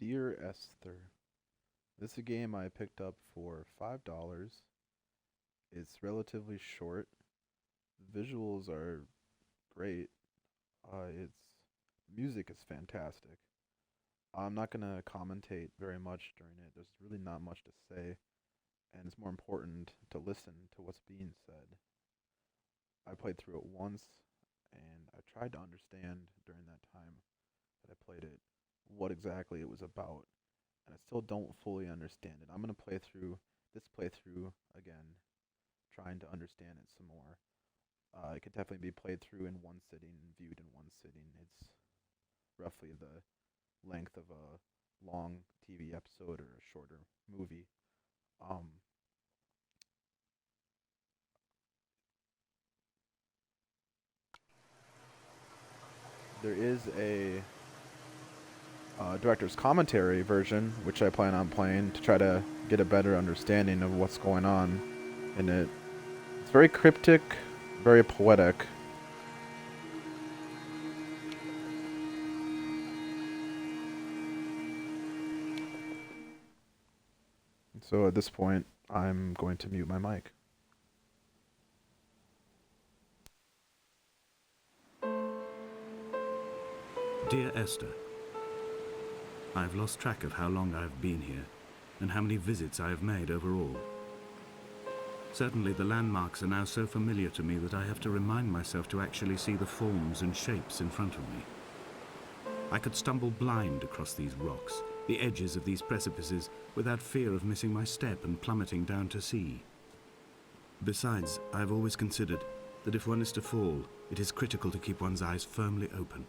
Dear Esther. This is a game I picked up for $5. It's relatively short. The visuals are great. Its music is fantastic. I'm not gonna commentate very much during it. There's really not much to say, and it's more important to listen to what's being said. I played through it once, and I tried to understand during that time that I played it what exactly it was about, and I still don't fully understand it. I'm gonna play through this playthrough again, trying to understand it some more. It could definitely be played through in one sitting, viewed in one sitting. It's roughly the length of a long TV episode or a shorter movie. Um, there is a director's commentary version, which I plan on playing to try to get a better understanding of what's going on in it. It's very cryptic, very poetic. So at this point, I'm going to mute my mic. Dear Esther, I've lost track of how long I've been here and how many visits I have made overall. Certainly the landmarks are now so familiar to me that I have to remind myself to actually see the forms and shapes in front of me. I could stumble blind across these rocks, the edges of these precipices, without fear of missing my step and plummeting down to sea. Besides, I've always considered that if one is to fall, it is critical to keep one's eyes firmly open.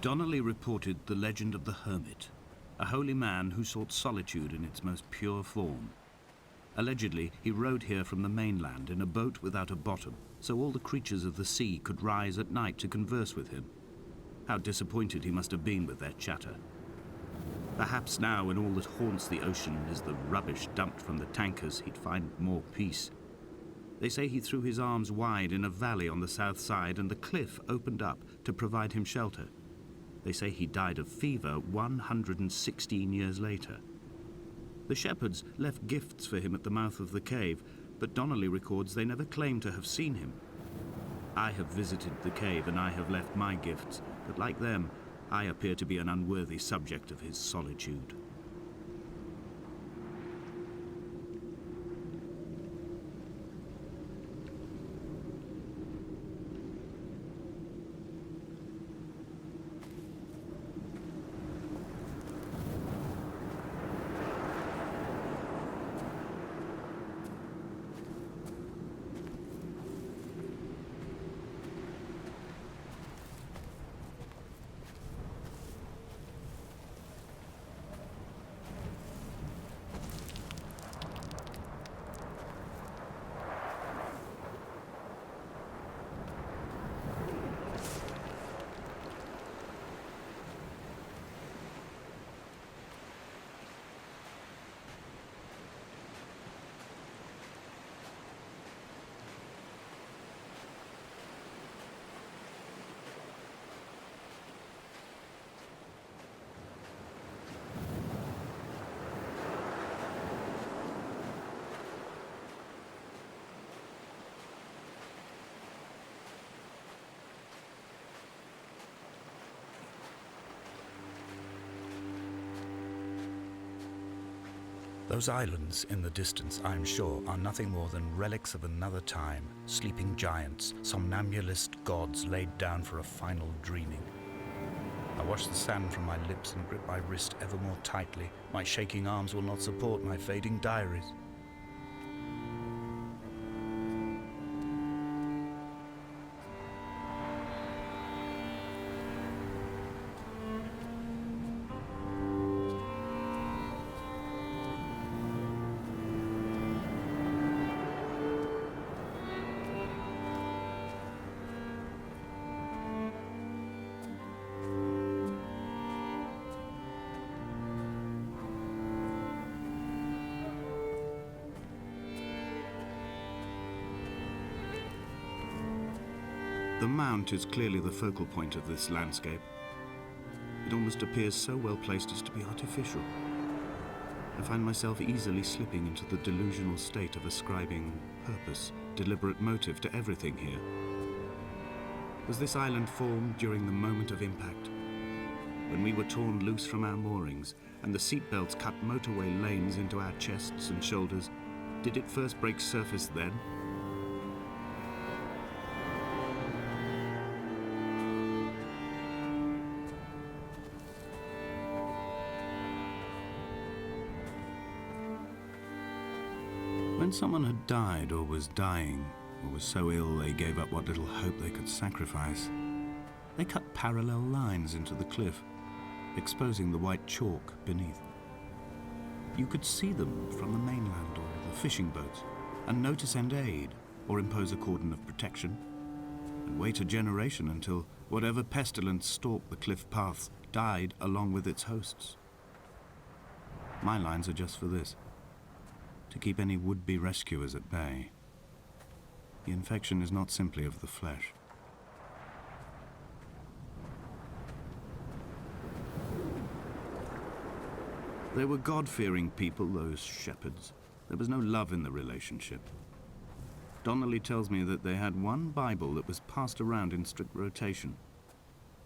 Donnelly reported the legend of the hermit, a holy man who sought solitude in its most pure form. Allegedly, he rode here from the mainland in a boat without a bottom, so all the creatures of the sea could rise at night to converse with him. How disappointed he must have been with their chatter. Perhaps now, when all that haunts the ocean is the rubbish dumped from the tankers, he'd find more peace. They say he threw his arms wide in a valley on the south side, and the cliff opened up to provide him shelter. They say he died of fever 116 years later. The shepherds left gifts for him at the mouth of the cave, but Donnelly records they never claimed to have seen him. I have visited the cave and I have left my gifts, but like them, I appear to be an unworthy subject of his solitude. Those islands in the distance, I am sure, are nothing more than relics of another time, sleeping giants, somnambulist gods laid down for a final dreaming. I wash the sand from my lips and grip my wrist ever more tightly. My shaking arms will not support my fading diaries. The mount is clearly the focal point of this landscape. It almost appears so well placed as to be artificial. I find myself easily slipping into the delusional state of ascribing purpose, deliberate motive to everything here. Was this island formed during the moment of impact? When we were torn loose from our moorings and the seatbelts cut motorway lanes into our chests and shoulders, did it first break surface then? When someone had died or was dying, or was so ill they gave up what little hope they could sacrifice, they cut parallel lines into the cliff, exposing the white chalk beneath. You could see them from the mainland or the fishing boats, and notice and aid, or impose a cordon of protection, and wait a generation until whatever pestilence stalked the cliff paths died along with its hosts. My lines are just for this: to keep any would-be rescuers at bay. The infection is not simply of the flesh. They were God-fearing people, those shepherds. There was no love in the relationship. Donnelly tells me that they had one Bible that was passed around in strict rotation.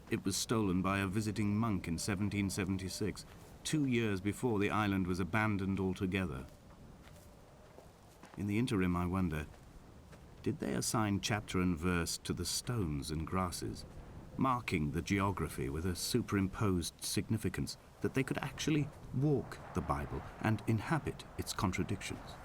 It was stolen by a visiting monk in 1776, 2 years before the island was abandoned altogether. In the interim, I wonder, did they assign chapter and verse to the stones and grasses, marking the geography with a superimposed significance that they could actually walk the Bible and inhabit its contradictions?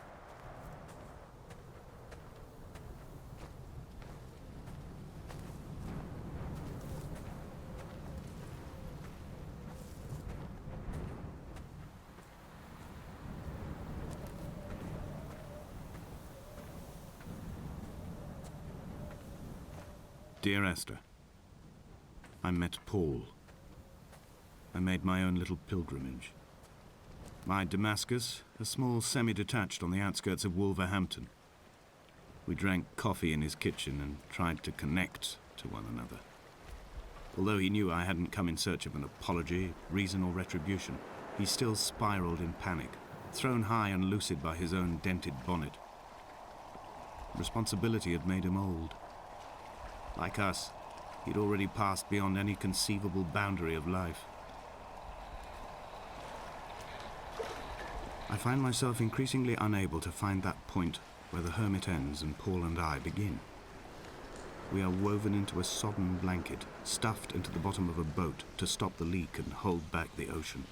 Dear Esther, I met Paul. I made my own little pilgrimage. My Damascus, a small semi-detached on the outskirts of Wolverhampton. We drank coffee in his kitchen and tried to connect to one another. Although he knew I hadn't come in search of an apology, reason or retribution, he still spiraled in panic, thrown high and lucid by his own dented bonnet. Responsibility had made him old. Like us, he'd already passed beyond any conceivable boundary of life. I find myself increasingly unable to find that point where the hermit ends and Paul and I begin. We are woven into a sodden blanket, stuffed into the bottom of a boat to stop the leak and hold back the ocean.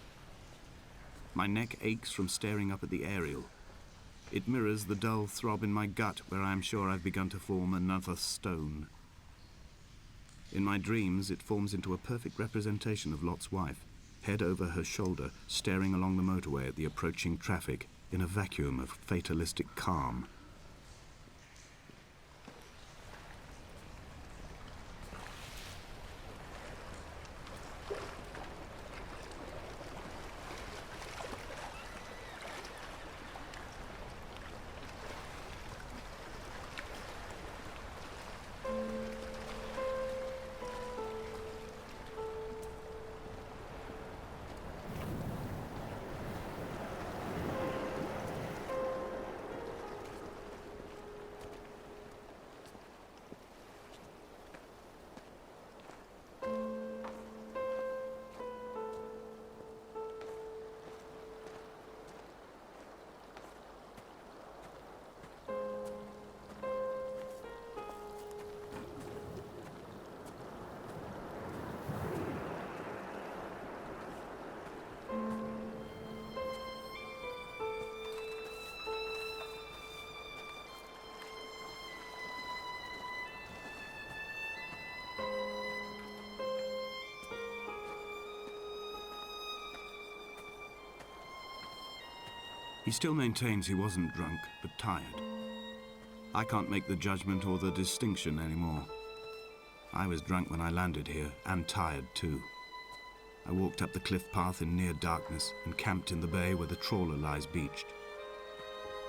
My neck aches from staring up at the aerial. It mirrors the dull throb in my gut where I am sure I've begun to form another stone. In my dreams, it forms into a perfect representation of Lot's wife, head over her shoulder, staring along the motorway at the approaching traffic in a vacuum of fatalistic calm. He still maintains he wasn't drunk, but tired. I can't make the judgment or the distinction anymore. I was drunk when I landed here, and tired too. I walked up the cliff path in near darkness and camped in the bay where the trawler lies beached.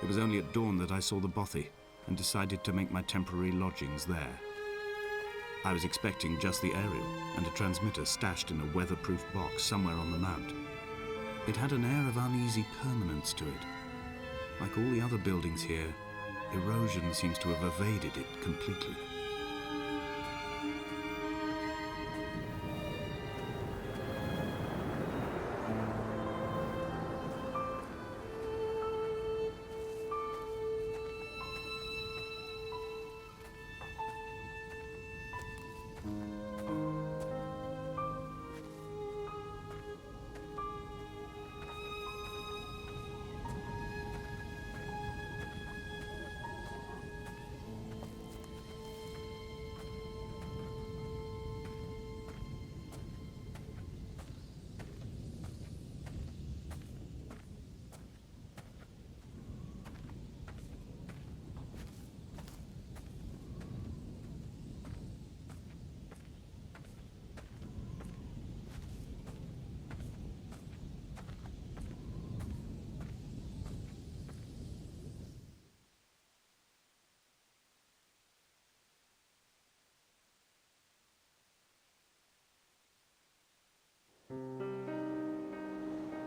It was only at dawn that I saw the bothy and decided to make my temporary lodgings there. I was expecting just the aerial and a transmitter stashed in a weatherproof box somewhere on the mount. It had an air of uneasy permanence to it. Like all the other buildings here, erosion seems to have evaded it completely.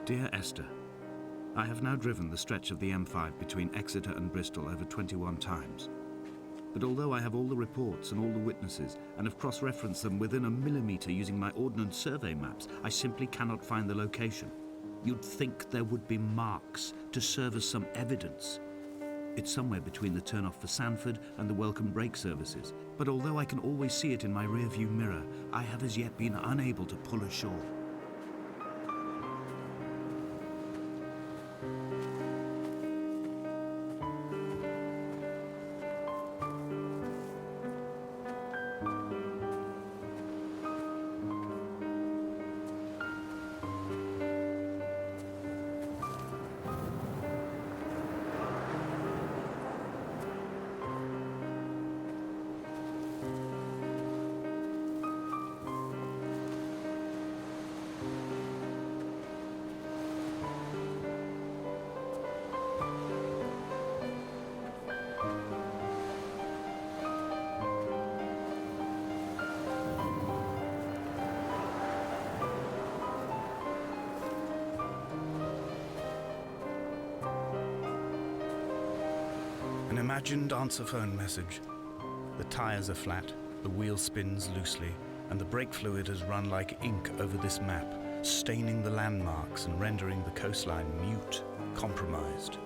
Dear Esther, I have now driven the stretch of the M5 between Exeter and Bristol over 21 times. But although I have all the reports and all the witnesses and have cross-referenced them within a millimetre using my Ordnance Survey maps, I simply cannot find the location. You'd think there would be marks to serve as some evidence. It's somewhere between the turn-off for Sanford and the welcome brake services. But although I can always see it in my rear-view mirror, I have as yet been unable to pull ashore. An imagined answer phone message. The tires are flat, the wheel spins loosely, and the brake fluid has run like ink over this map, staining the landmarks and rendering the coastline mute, compromised.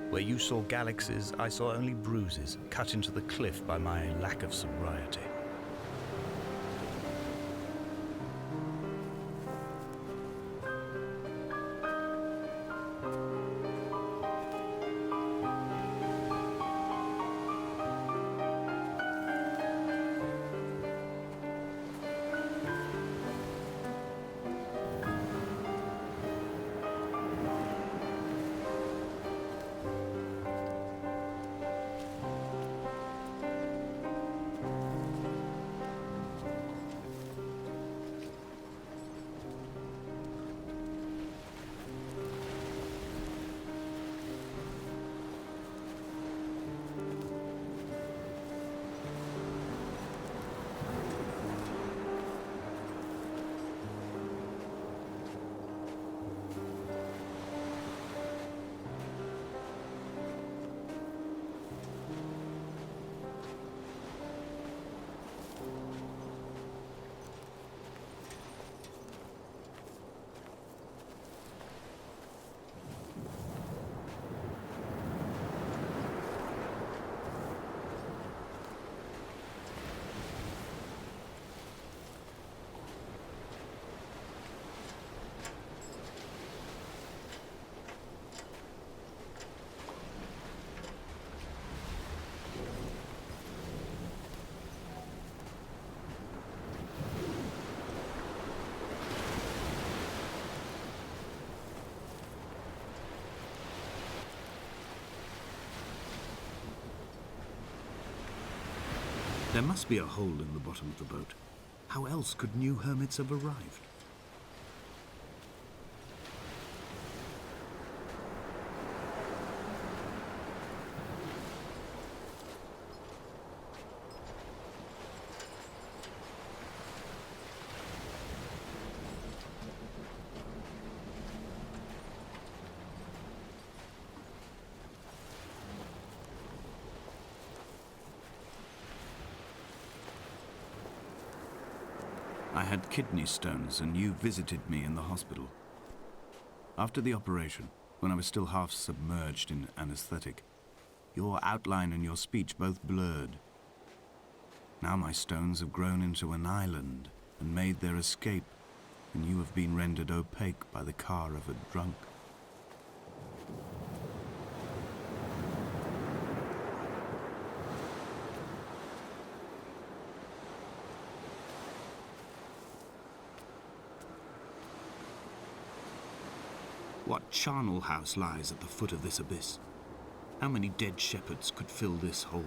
Where you saw galaxies, I saw only bruises cut into the cliff by my lack of sobriety. There must be a hole in the bottom of the boat. How else could new hermits have arrived? I had kidney stones, and you visited me in the hospital. After the operation, when I was still half submerged in anesthetic, your outline and your speech both blurred. Now my stones have grown into an island and made their escape, and you have been rendered opaque by the car of a drunk. What charnel house lies at the foot of this abyss? How many dead shepherds could fill this hole?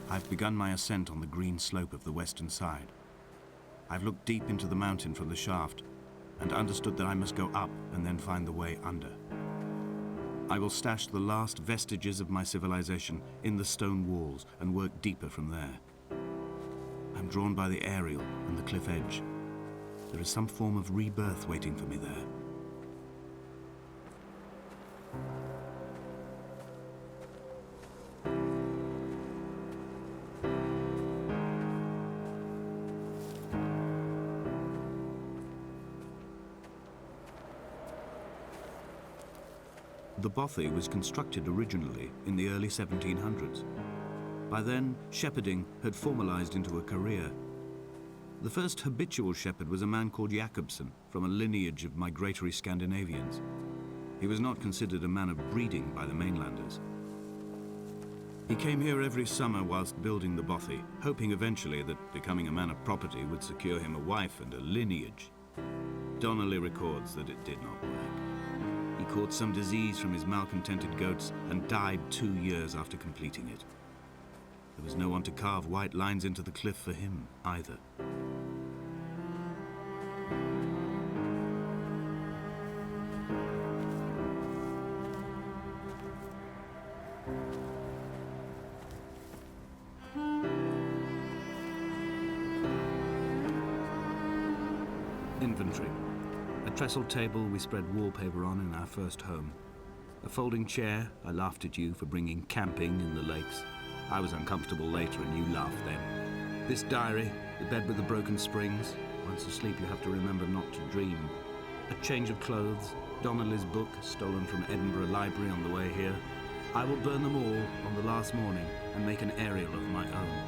I've begun my ascent on the green slope of the western side. I've looked deep into the mountain from the shaft and understood that I must go up and then find the way under. I will stash the last vestiges of my civilization in the stone walls and work deeper from there. I'm drawn by the aerial and the cliff edge. There is some form of rebirth waiting for me there. The bothy was constructed originally in the early 1700s. By then, shepherding had formalized into a career. The first habitual shepherd was a man called Jakobsen, from a lineage of migratory Scandinavians. He was not considered a man of breeding by the mainlanders. He came here every summer whilst building the bothy, hoping eventually that becoming a man of property would secure him a wife and a lineage. Donnelly records that it did not work. He caught some disease from his malcontented goats and died 2 years after completing it. There was no one to carve white lines into the cliff for him, either. Inventory. A trestle table we spread wallpaper on in our first home. A folding chair. I laughed at you for bringing camping in the lakes. I was uncomfortable later and you laughed then. This diary, the bed with the broken springs. Once asleep you have to remember not to dream. A change of clothes. Donnelly's book, stolen from Edinburgh Library on the way here. I will burn them all on the last morning and make an aerial of my own.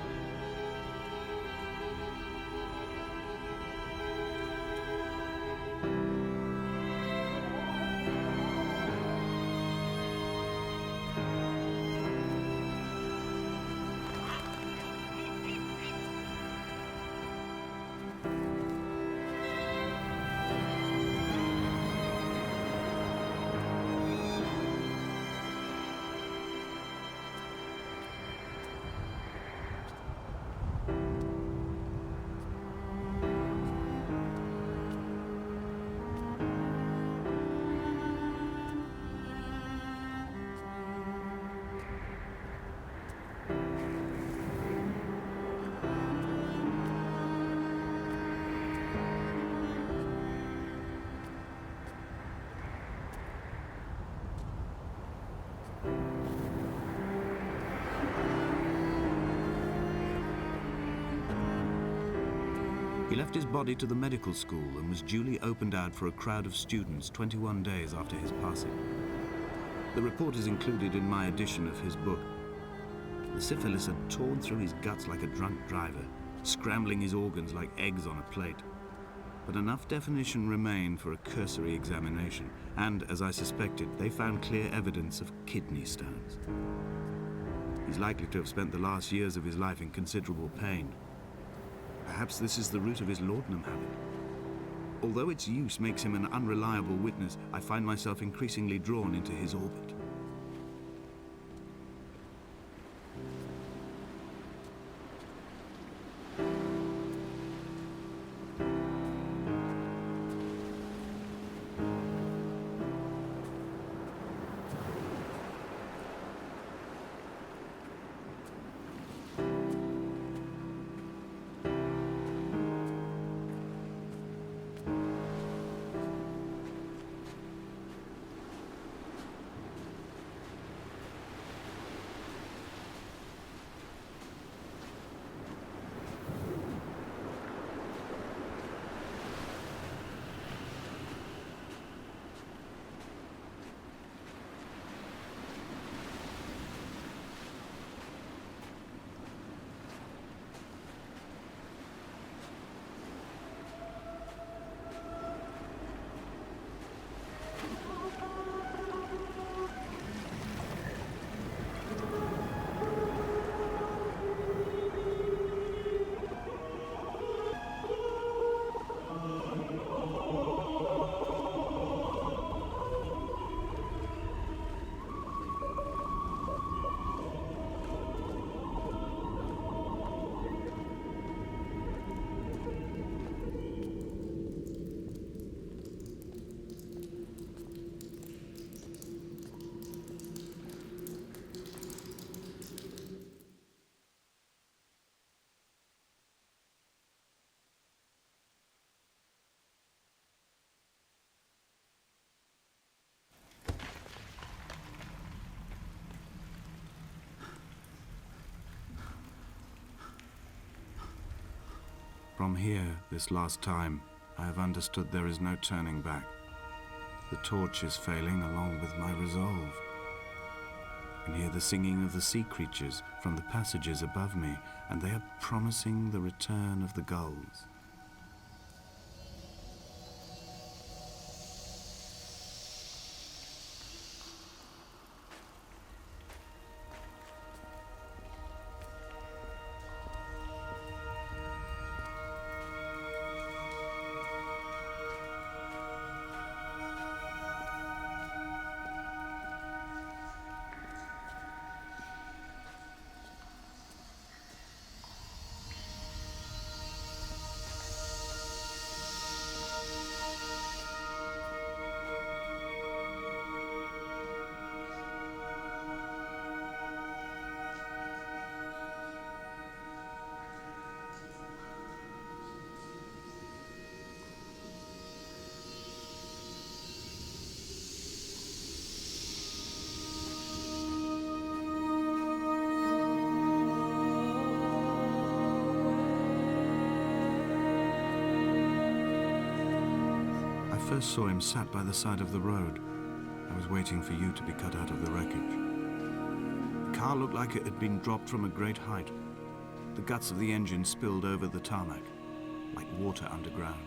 He left his body to the medical school and was duly opened out for a crowd of students 21 days after his passing. The report is included in my edition of his book. The syphilis had torn through his guts like a drunk driver, scrambling his organs like eggs on a plate. but enough definition remained for a cursory examination, and, as I suspected, they found clear evidence of kidney stones. He's likely to have spent the last years of his life in considerable pain. Perhaps this is the root of his laudanum habit. Although its use makes him an unreliable witness, I find myself increasingly drawn into his orbit. From here, this last time, I have understood there is no turning back. The torch is failing along with my resolve. I can hear the singing of the sea creatures from the passages above me, and they are promising the return of the gulls. I first saw him sat by the side of the road. I was waiting for you to be cut out of the wreckage. The car looked like it had been dropped from a great height. The guts of the engine spilled over the tarmac, like water underground.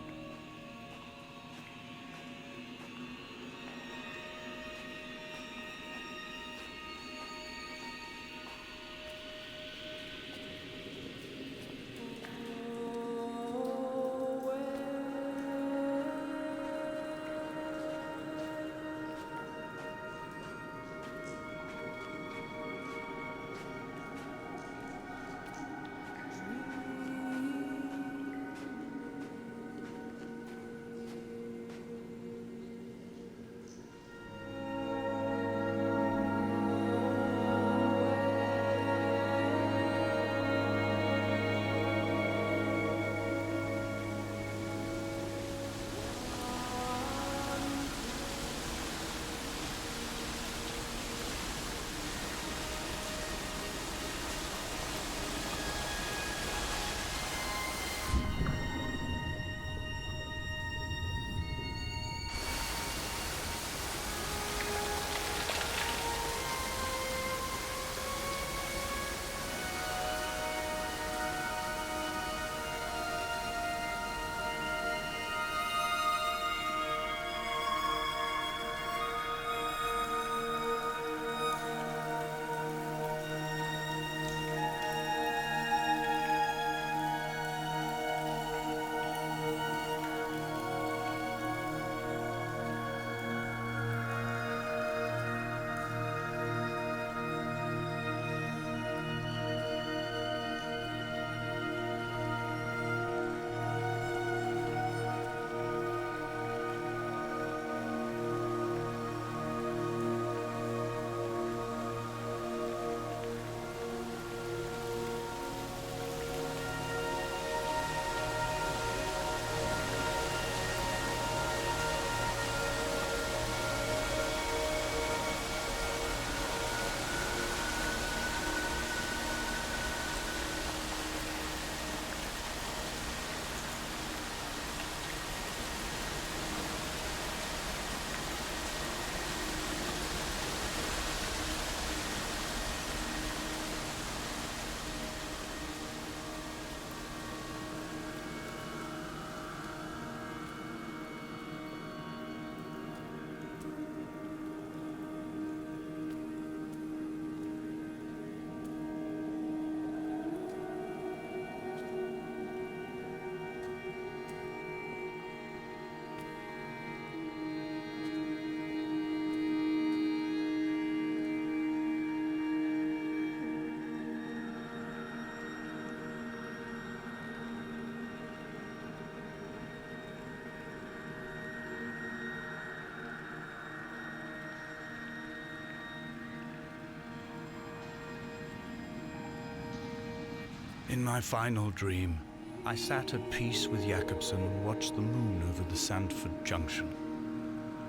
In my final dream, I sat at peace with Jakobsen and watched the moon over the Sandford Junction.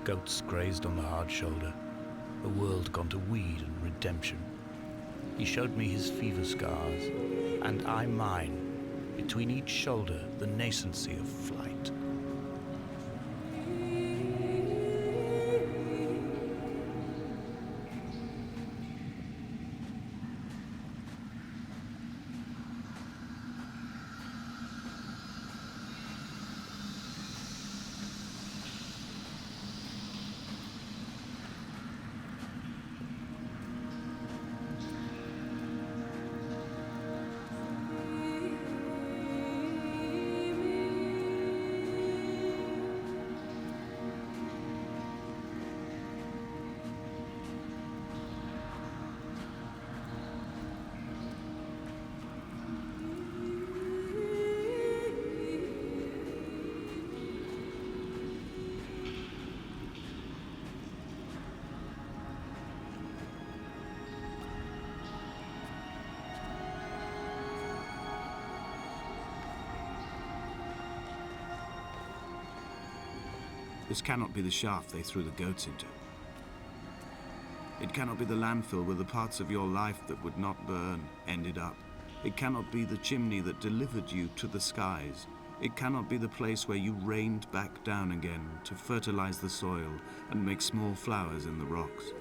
Goats grazed on the hard shoulder, a world gone to weed and redemption. He showed me his fever scars, and I mine, between each shoulder the nascency of flight. This cannot be the shaft they threw the goats into. It cannot be the landfill where the parts of your life that would not burn ended up. It cannot be the chimney that delivered you to the skies. It cannot be the place where you rained back down again to fertilize the soil and make small flowers in the rocks.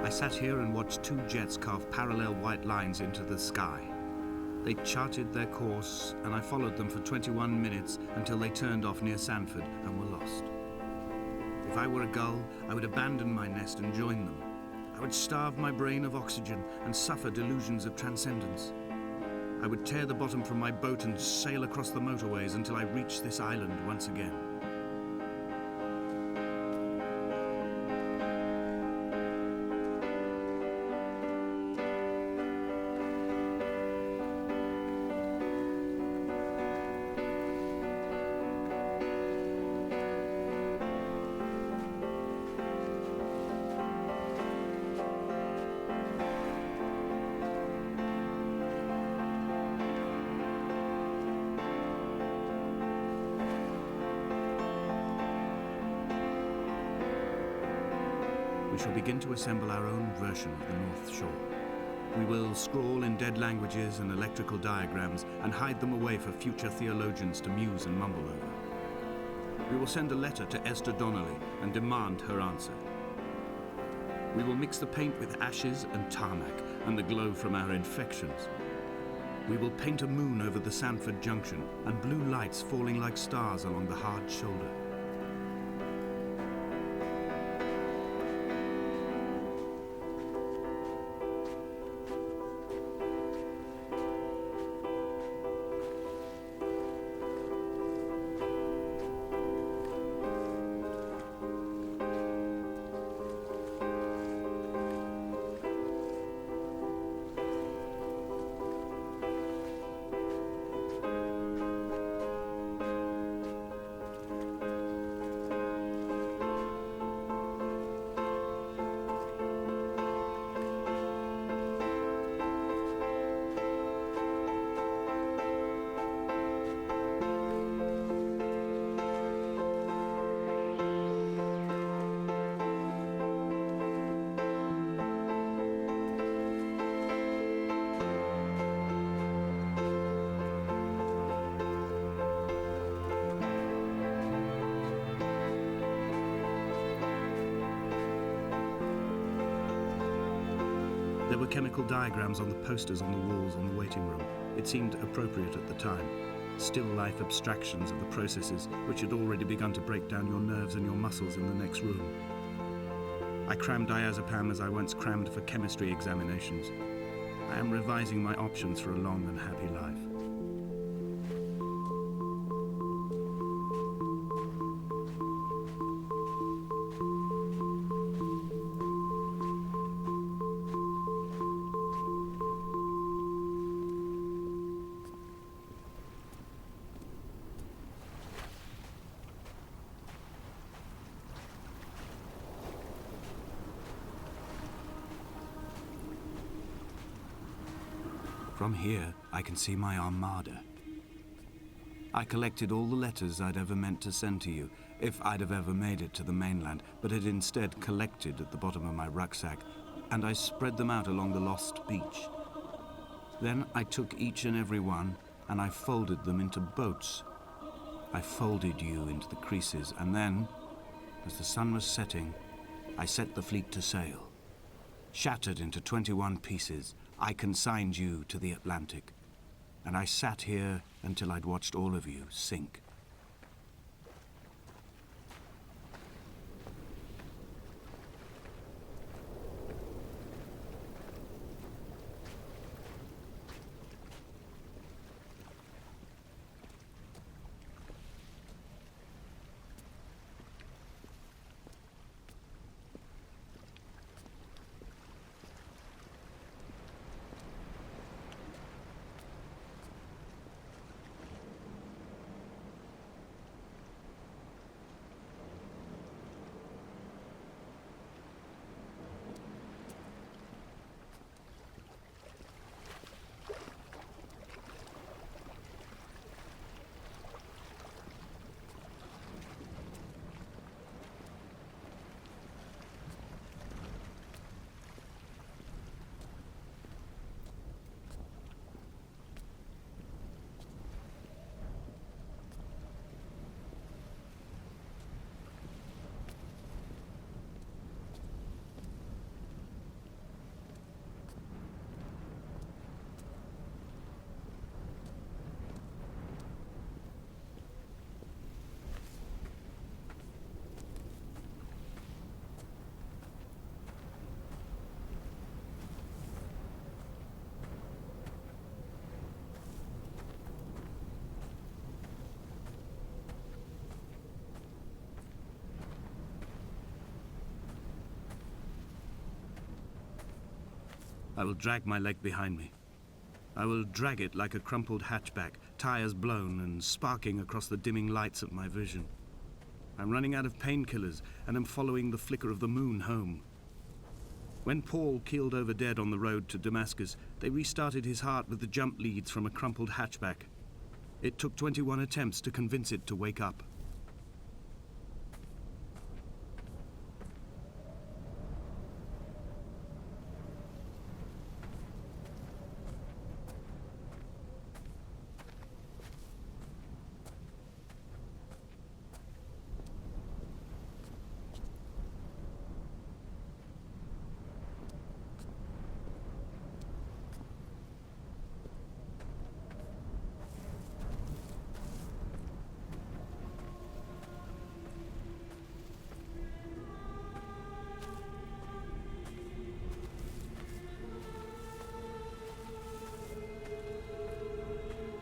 I sat here and watched two jets carve parallel white lines into the sky. They charted their course, and I followed them for 21 minutes until they turned off near Sanford and were lost. If I were a gull, I would abandon my nest and join them. I would starve my brain of oxygen and suffer delusions of transcendence. I would tear the bottom from my boat and sail across the motorways until I reached this island once again. We shall begin to assemble our own version of the North Shore. We will scrawl in dead languages and electrical diagrams and hide them away for future theologians to muse and mumble over. We will send a letter to Esther Donnelly and demand her answer. We will mix the paint with ashes and tarmac and the glow from our infections. We will paint a moon over the Sanford Junction and blue lights falling like stars along the hard shoulder. There were chemical diagrams on the posters on the walls on the waiting room. It seemed appropriate at the time. Still life abstractions of the processes which had already begun to break down your nerves and your muscles in the next room. I crammed diazepam as I once crammed for chemistry examinations. I am revising my options for a long and happy life. From here, I can see my armada. I collected all the letters I'd ever meant to send to you, if I'd have ever made it to the mainland, but had instead collected at the bottom of my rucksack, and I spread them out along the lost beach. Then I took each and every one, and I folded them into boats. I folded you into the creases, and then, as the sun was setting, I set the fleet to sail. Shattered into 21 pieces, I consigned you to the Atlantic, and I sat here until I'd watched all of you sink. I will drag my leg behind me. I will drag it like a crumpled hatchback, tires blown and sparking across the dimming lights of my vision. I'm running out of painkillers and am following the flicker of the moon home. When Paul keeled over dead on the road to Damascus, they restarted his heart with the jump leads from a crumpled hatchback. It took 21 attempts to convince it to wake up.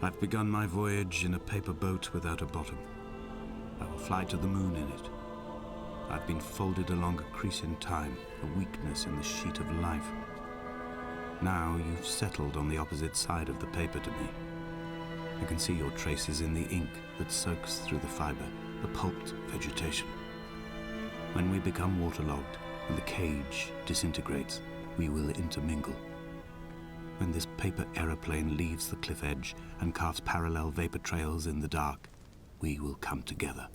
I've begun my voyage in a paper boat without a bottom. I will fly to the moon in it. I've been folded along a crease in time, a weakness in the sheet of life. Now you've settled on the opposite side of the paper to me. I can see your traces in the ink that soaks through the fiber, the pulped vegetation. When we become waterlogged and the cage disintegrates, we will intermingle. When this paper aeroplane leaves the cliff edge and carves parallel vapor trails in the dark, we will come together.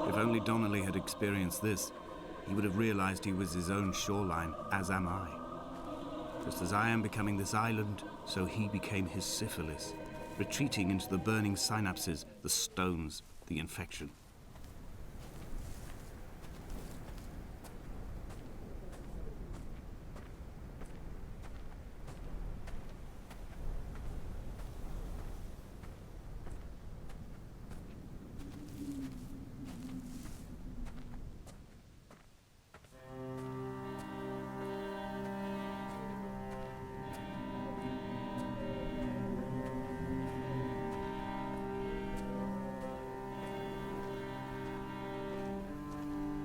If only Donnelly had experienced this, he would have realized he was his own shoreline, as am I. Just as I am becoming this island, so he became his syphilis, retreating into the burning synapses, the stones, the infection.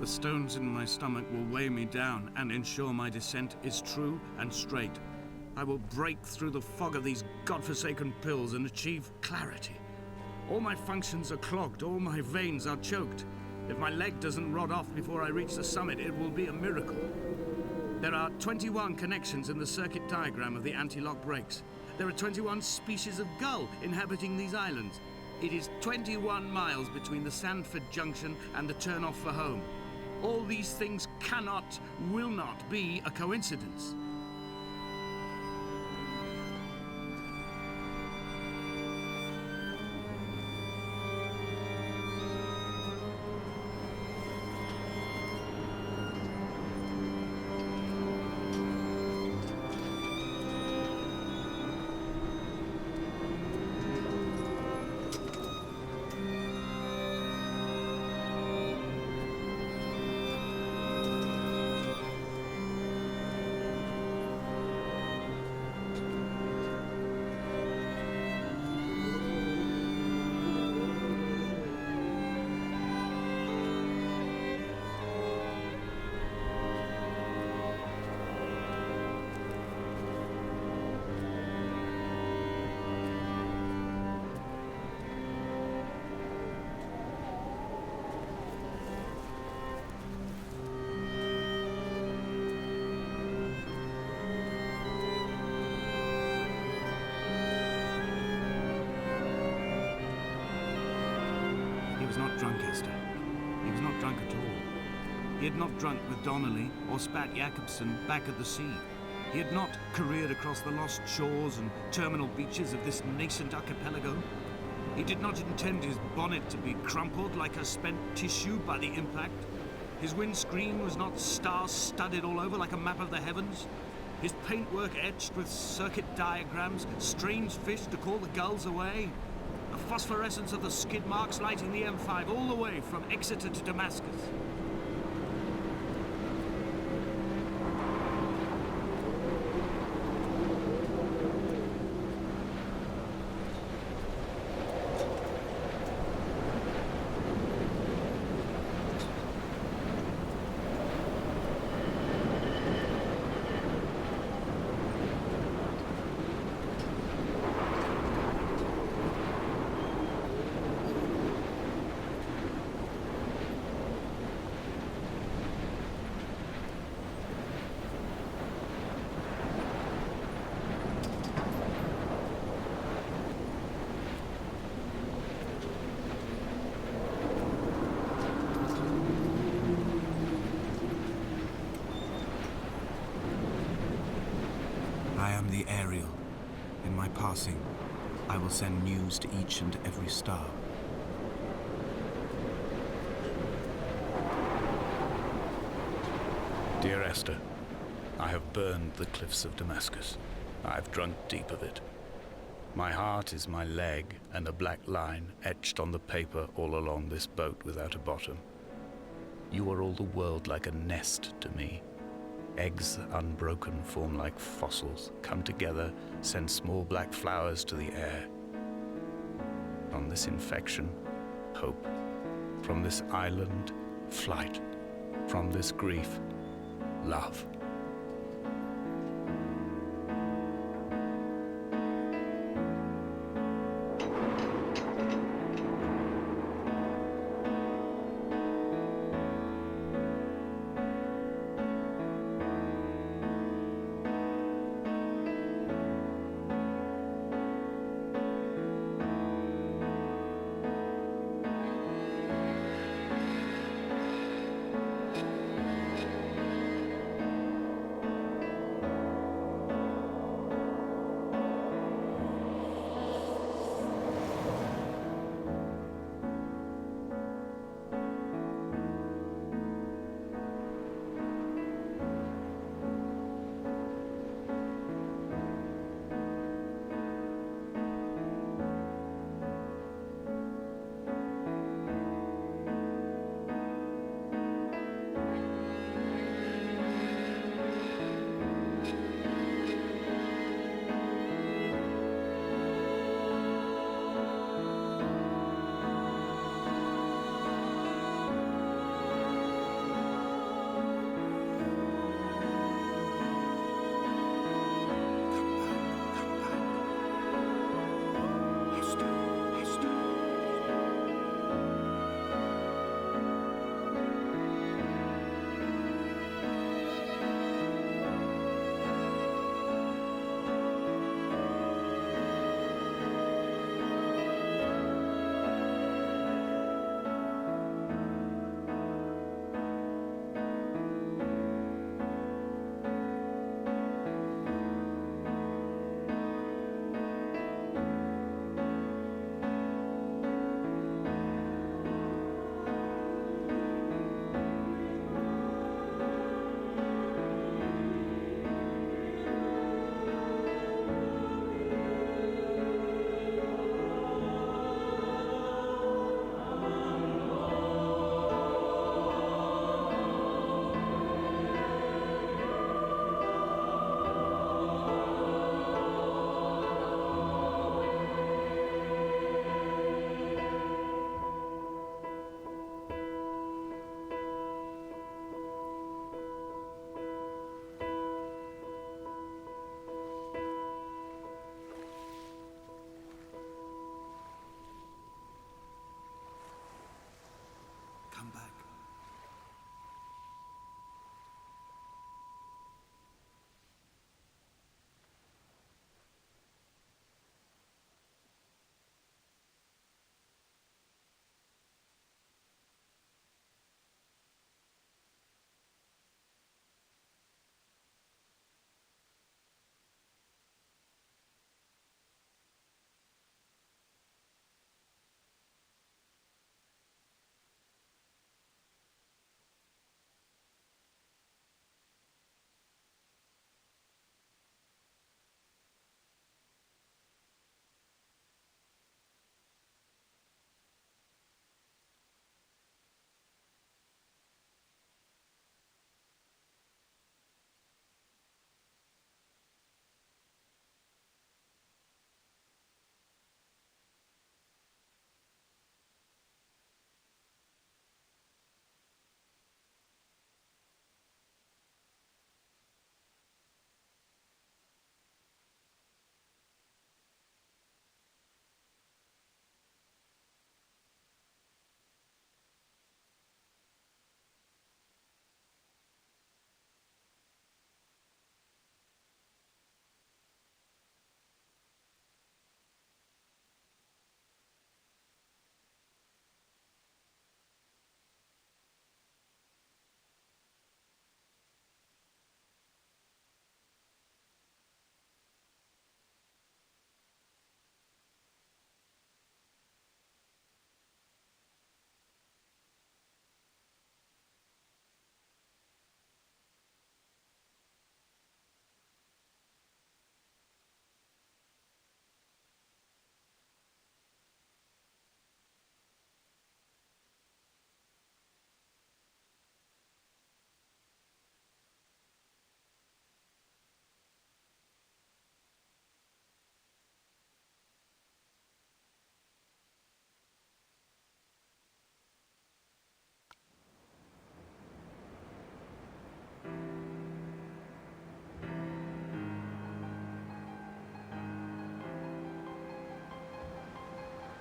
The stones in my stomach will weigh me down and ensure my descent is true and straight. I will break through the fog of these godforsaken pills and achieve clarity. All my functions are clogged, all my veins are choked. If my leg doesn't rot off before I reach the summit, it will be a miracle. There are 21 connections in the circuit diagram of the anti-lock brakes. There are 21 species of gull inhabiting these islands. It is 21 miles between the Sandford Junction and the turn-off for home. All these things cannot, will not be a coincidence. was not drunk, Esther. He was not drunk at all. He had not drunk with Donnelly or spat Jacobson back at the sea. He had not careered across the lost shores and terminal beaches of this nascent archipelago. He did not intend his bonnet to be crumpled like a spent tissue by the impact. His windscreen was not star-studded all over like a map of the heavens. His paintwork etched with circuit diagrams, strange fish to call the gulls away. The phosphorescence of the skid marks lighting the M5 all the way from Exeter to Damascus. I am the Ariel. In my passing, I will send news to each and every star. Dear Esther, I have burned the cliffs of Damascus. I have drunk deep of it. My heart is my leg, and a black line etched on the paper all along this boat without a bottom. You are all the world like a nest to me. Eggs unbroken form like fossils, come together, send small black flowers to the air. From this infection, hope. From this island, flight. From this grief, love.